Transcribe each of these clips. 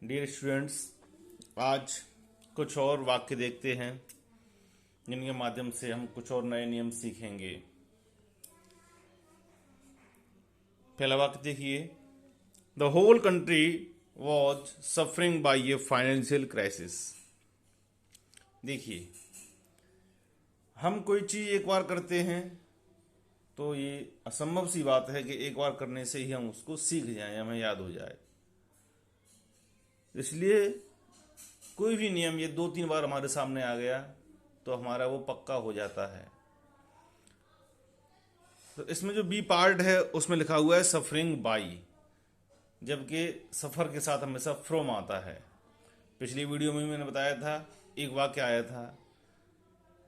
Dear students, आज कुछ और वाक्य देखते हैं जिनके माध्यम से हम कुछ और नए नियम सीखेंगे। पहला वाक्य देखिए, the whole country was suffering by a financial crisis. देखिए, हम कोई चीज़ एक बार करते हैं तो ये असंभव सी बात है कि एक बार करने से ही हम उसको सीख जाएं, हमें याद हो जाए। इसलिए कोई भी नियम ये 2-3 बार हमारे सामने आ गया तो हमारा वो पक्का हो जाता है। तो इसमें जो बी पार्ट है उसमें लिखा हुआ है सफरिंग बाई, जबकि सफ़र के साथ हमेशा फ्रॉम आता है। पिछली वीडियो में मैंने बताया था, एक वाक्य आया था,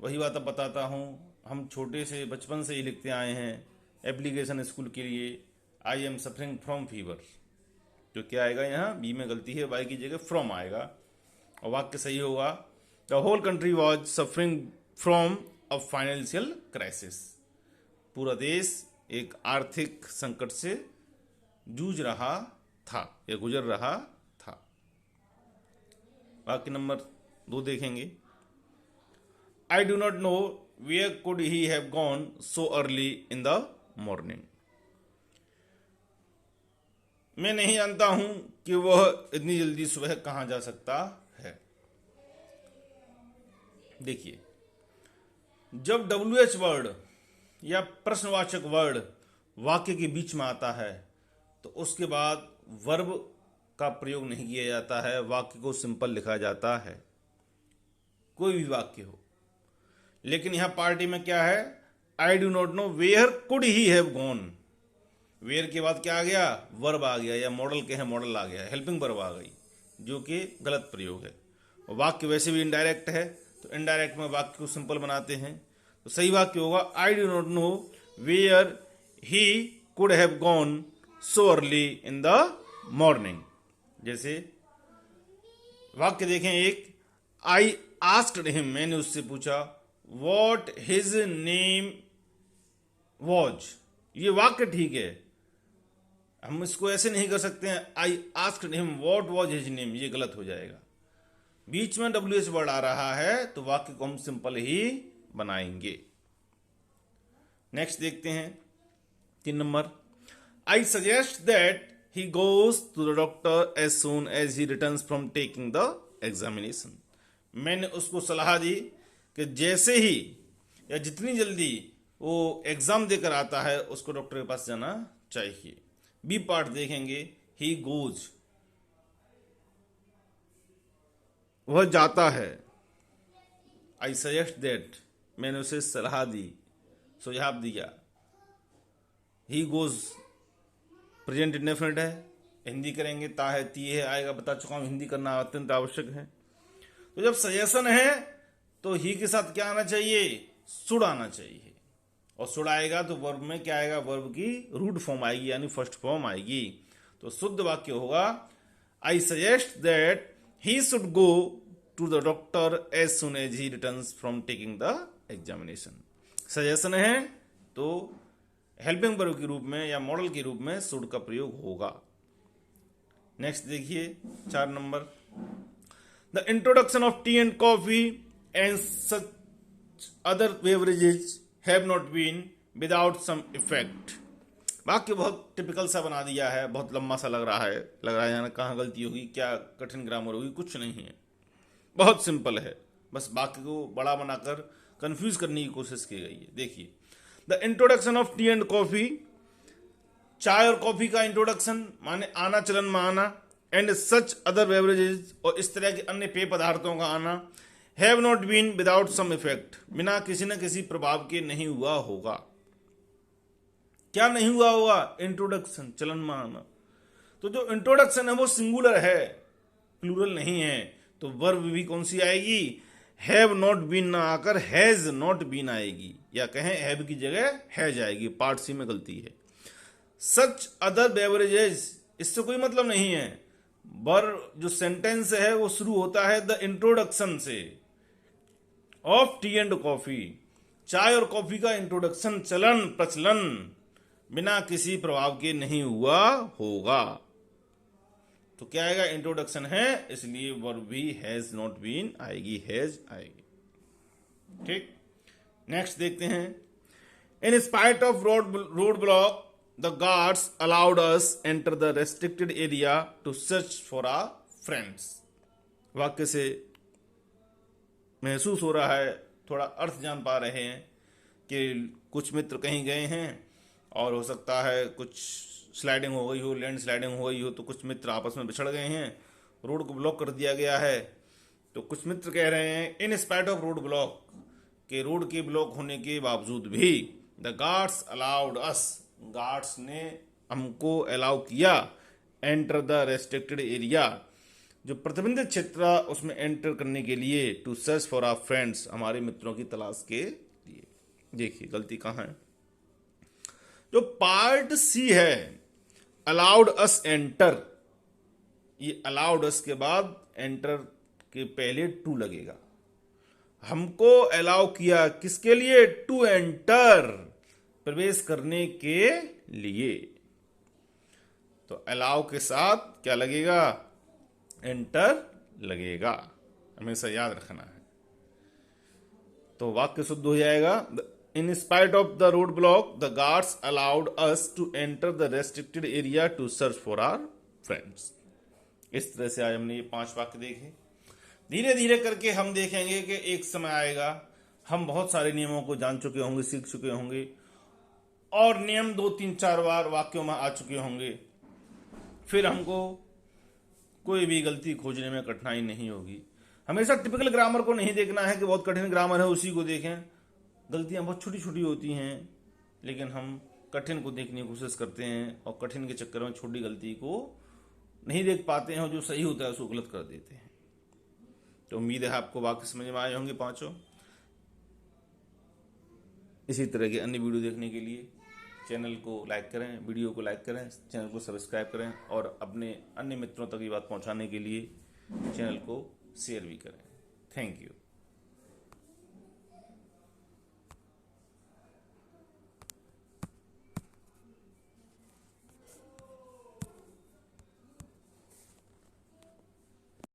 वही बात अब बताता हूँ। हम छोटे से बचपन से ही लिखते आए हैं एप्लीकेशन स्कूल के लिए, I am suffering from fever. तो क्या आएगा, यहाँ बी में गलती है, बाई की जगह फ्रॉम आएगा और वाक्य सही होगा, the whole country was suffering from a financial crisis. पूरा देश एक आर्थिक संकट से जूझ रहा था या गुजर रहा था। वाक्य नंबर 2 देखेंगे, I do not know where could he have gone so early in the morning. मैं नहीं जानता हूं कि वह इतनी जल्दी सुबह कहां जा सकता है। देखिए, जब WH वर्ड या प्रश्नवाचक वर्ड वाक्य के बीच में आता है तो उसके बाद वर्ब का प्रयोग नहीं किया जाता है, वाक्य को सिंपल लिखा जाता है, कोई भी वाक्य हो। लेकिन यहां पार्टी में क्या है, I do not know where could he have gone. Where के बाद क्या आ गया, वर्ब आ गया, या मॉडल के हैं मॉडल आ गया, हेल्पिंग वर्ब आ गई, जो कि गलत प्रयोग है। और वाक्य वैसे भी इनडायरेक्ट है तो इनडायरेक्ट में वाक्य को सिंपल बनाते हैं। तो सही वाक्य होगा, I do not know where he could have gone so early in the morning. जैसे वाक्य देखें एक, आई आस्क्ड हिम, मैंने उससे पूछा, व्हाट हिज नेम वॉज। ये वाक्य ठीक है, हम इसको ऐसे नहीं कर सकते हैं I asked him what was his name, ये गलत हो जाएगा। बीच में WH वर्ड आ रहा है तो वाक्य को हम सिंपल ही बनाएंगे। नेक्स्ट देखते हैं 3 number, I suggest that he goes to the doctor as soon as he returns from taking the examination. मैंने उसको सलाह दी कि जैसे ही या जितनी जल्दी वो एग्जाम देकर आता है उसको डॉक्टर के पास जाना चाहिए। बी पार्ट देखेंगे, ही गोज, वह जाता है। आई सजेस्ट दैट, मैंने उसे सलाह दी, सुझाव दिया। ही गोज प्रेजेंट इंडेफिनिट है, हिंदी करेंगे ता है ती है आएगा, बता चुका हूं, हिंदी करना अत्यंत आवश्यक है। तो जब सजेशन है तो ही के साथ क्या आना चाहिए, शुड आना चाहिए, और शुड आएगा तो वर्ब में क्या आएगा, वर्ब की रूट फॉर्म आएगी, यानी फर्स्ट फॉर्म आएगी। तो शुद्ध वाक्य होगा, I suggest that he should go to the doctor as soon as he returns from taking the examination. Suggestion है तो हेल्पिंग वर्ब के रूप में या मॉडल के रूप में शुड का प्रयोग होगा। नेक्स्ट देखिए 4 number, the introduction of tea and coffee and such other beverages have not been without some effect. वाक्य बहुत टिपिकल सा बना दिया है, बहुत लंबा सा लग रहा है यानी कहाँ गलती होगी, क्या कठिन ग्रामर होगी, कुछ नहीं है, बहुत सिंपल है। बस वाक्य को बड़ा बनाकर कंफ्यूज करने की कोशिश की गई है। देखिए, the introduction of tea and coffee, चाय और कॉफी का इंट्रोडक्शन माने आना, चलन में आना, एंड सच अदर बेवरेजेस, और इस तरह के अन्य पेय पदार्थों का आना, have not been without some effect, बिना किसी न किसी प्रभाव के नहीं हुआ होगा। क्या नहीं हुआ होगा, इंट्रोडक्शन, चलन में आना। तो जो इंट्रोडक्शन है वो सिंगुलर है, प्लूरल नहीं है, तो वर्ब भी कौन सी आएगी, हैव नॉट बीन ना आकर हैज नॉट बीन आएगी, या कहें हैव की जगह हैज आएगी, पार्ट सी में गलती है। सच अदर बेवरेजेस, इससे कोई मतलब नहीं है। वर्ब जो सेंटेंस है वो शुरू होता है द इंट्रोडक्शन से, ऑफ टी एंड कॉफी, चाय और कॉफी का इंट्रोडक्शन, चलन, प्रचलन बिना किसी प्रभाव के नहीं हुआ होगा। तो क्या आएगा, इंट्रोडक्शन है, इसलिए वर्ब भी हैज नॉट बीन आएगी, हैज आएगी। ठीक, नेक्स्ट देखते हैं। In spite of road block the guards allowed us enter the restricted area to search for our friends. वाक्य से महसूस हो रहा है, थोड़ा अर्थ जान पा रहे हैं कि कुछ मित्र कहीं गए हैं और हो सकता है कुछ स्लाइडिंग हो गई हो, लैंड स्लाइडिंग हो गई हो, तो कुछ मित्र आपस में बिछड़ गए हैं, रोड को ब्लॉक कर दिया गया है। तो कुछ मित्र कह रहे हैं in spite of road block, के रोड के ब्लॉक होने के बावजूद भी the guards allowed us, guards ने हमको अलाउ किया, एंटर द रेस्ट्रिक्टेड एरिया, जो प्रतिबंधित क्षेत्र उसमें एंटर करने के लिए, to search for our friends, हमारे मित्रों की तलाश के लिए। देखिए गलती कहाँ है। जो पार्ट सी है, अलाउड अस एंटर, ये अलाउड अस के बाद एंटर के पहले टू लगेगा। हमको अलाउ किया किसके लिए, टू एंटर, प्रवेश करने के लिए। तो अलाउ के साथ क्या लगेगा, एंटर लगेगा, हमेशा याद रखना है। तो वाक्य शुद्ध हो जाएगा, in spite of the road block the guards allowed us to enter the restricted area to search for our friends. इस तरह से आज हमने ये 5 वाक्य देखे। धीरे धीरे करके हम देखेंगे कि एक समय आएगा हम बहुत सारे नियमों को जान चुके होंगे, सीख चुके होंगे, और नियम 2, 3, 4 बार वाक्यों में आ चुके होंगे। फिर हमको कोई भी गलती खोजने में कठिनाई नहीं होगी। हमेशा टिपिकल ग्रामर को नहीं देखना है कि बहुत कठिन ग्रामर है उसी को देखें। गलतियां बहुत छोटी छोटी होती हैं, लेकिन हम कठिन को देखने की कोशिश करते हैं और कठिन के चक्कर में छोटी गलती को नहीं देख पाते हैं और जो सही होता है उसको गलत कर देते हैं। तो उम्मीद है आपको वाक्य समझ में आए होंगे 5। इसी तरह के अन्य वीडियो देखने के लिए चैनल को लाइक करें, वीडियो को लाइक करें, चैनल को सब्सक्राइब करें, और अपने अन्य मित्रों तक ये बात पहुंचाने के लिए चैनल को शेयर भी करें। Thank you.